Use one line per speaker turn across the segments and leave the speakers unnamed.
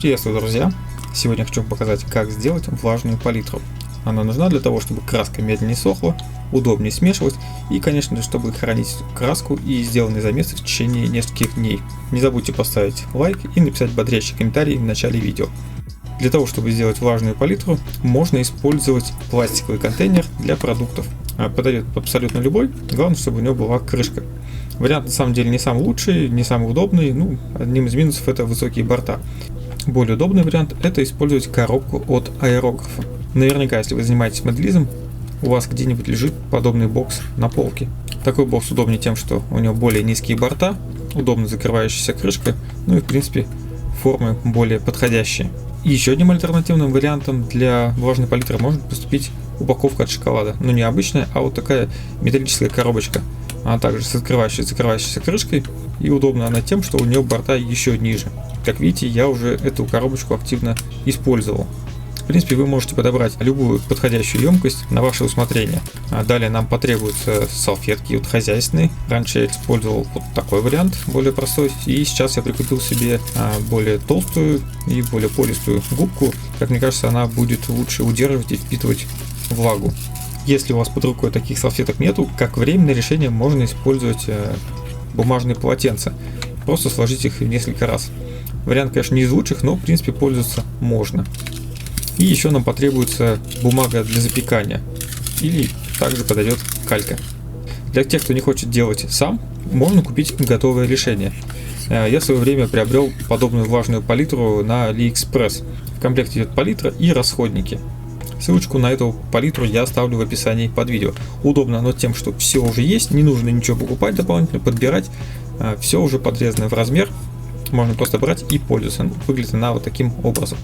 Приветствую, друзья! Сегодня хочу показать, как сделать влажную палитру. Она нужна для того, чтобы краска медленнее сохла, удобнее смешивать и, конечно же, чтобы хранить краску и сделанные замесы в течение нескольких дней. Не забудьте поставить лайк и написать бодрящий комментарий в начале видео. Для того, чтобы сделать влажную палитру, можно использовать пластиковый контейнер для продуктов. Подойдет абсолютно любой, главное, чтобы у него была крышка. Вариант на самом деле не самый лучший, не самый удобный, одним из минусов это высокие борта. Более удобный вариант это использовать коробку от аэрографа. Наверняка, если вы занимаетесь моделизмом, у вас где-нибудь лежит подобный бокс на полке. Такой бокс удобнее тем, что у него более низкие борта, удобно закрывающаяся крышка, и в принципе формы более подходящие. И еще одним альтернативным вариантом для влажной палитры может поступить упаковка от шоколада. Но не обычная, а вот такая металлическая коробочка. Она также с закрывающейся крышкой, и удобна она тем, что у нее борта еще ниже. Как видите, я уже эту коробочку активно использовал. В принципе, вы можете подобрать любую подходящую емкость на ваше усмотрение. Далее нам потребуются салфетки хозяйственные. Раньше я использовал вот такой вариант, более простой. И сейчас я прикупил себе более толстую и более пористую губку. Как мне кажется, она будет лучше удерживать и впитывать влагу. Если у вас под рукой таких салфеток нету, как временное решение можно использовать бумажные полотенца. Просто сложить их в несколько раз. Вариант, конечно, не из лучших, но в принципе пользоваться можно. И еще нам потребуется бумага для запекания. Или также подойдет калька. Для тех, кто не хочет делать сам, можно купить готовое решение. Я в свое время приобрел подобную влажную палитру на AliExpress. В комплекте идет палитра и расходники. Ссылочку на эту палитру я оставлю в описании под видео. Удобно оно тем, что все уже есть, не нужно ничего покупать дополнительно, подбирать. Все уже подрезано в размер. Можно просто брать и пользоваться. Выглядит она вот таким образом.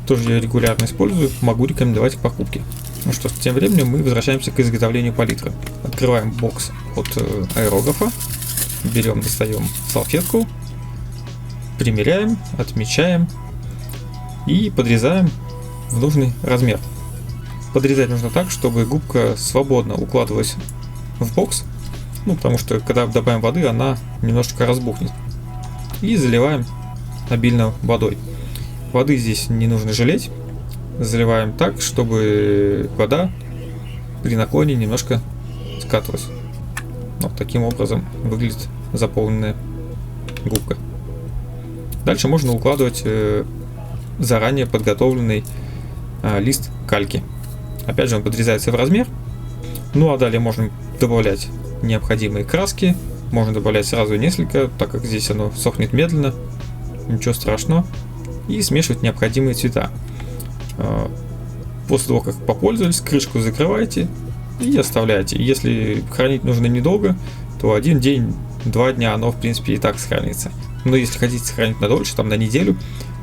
Тоже я регулярно использую, могу рекомендовать к покупке. Ну что ж, тем временем мы возвращаемся к изготовлению палитры. Открываем бокс от аэрографа, достаем салфетку, примеряем, отмечаем и подрезаем в нужный размер. Подрезать нужно так, чтобы губка свободно укладывалась в бокс, потому что когда добавим воды, она немножечко разбухнет. И заливаем обильно водой. Воды здесь не нужно жалеть. Заливаем так, чтобы вода при наклоне немножко скатывалась. Вот таким образом выглядит заполненная губка. Дальше можно укладывать заранее подготовленный лист кальки. Опять же, он подрезается в размер. А далее можно добавлять необходимые краски. Можно добавлять сразу несколько, так как здесь оно сохнет медленно. Ничего страшного. И смешивать необходимые цвета. После того, как попользовались, крышку закрываете и оставляете. Если хранить нужно недолго, то 1 день, 2 дня оно в принципе и так сохранится. Но если хотите сохранить надольше, на неделю,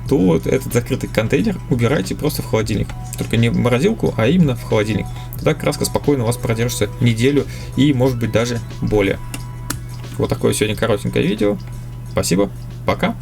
то вот этот закрытый контейнер убирайте просто в холодильник. Только не в морозилку, а именно в холодильник. Тогда краска спокойно у вас продержится неделю и может быть даже более. Вот такое сегодня коротенькое видео. Спасибо, пока.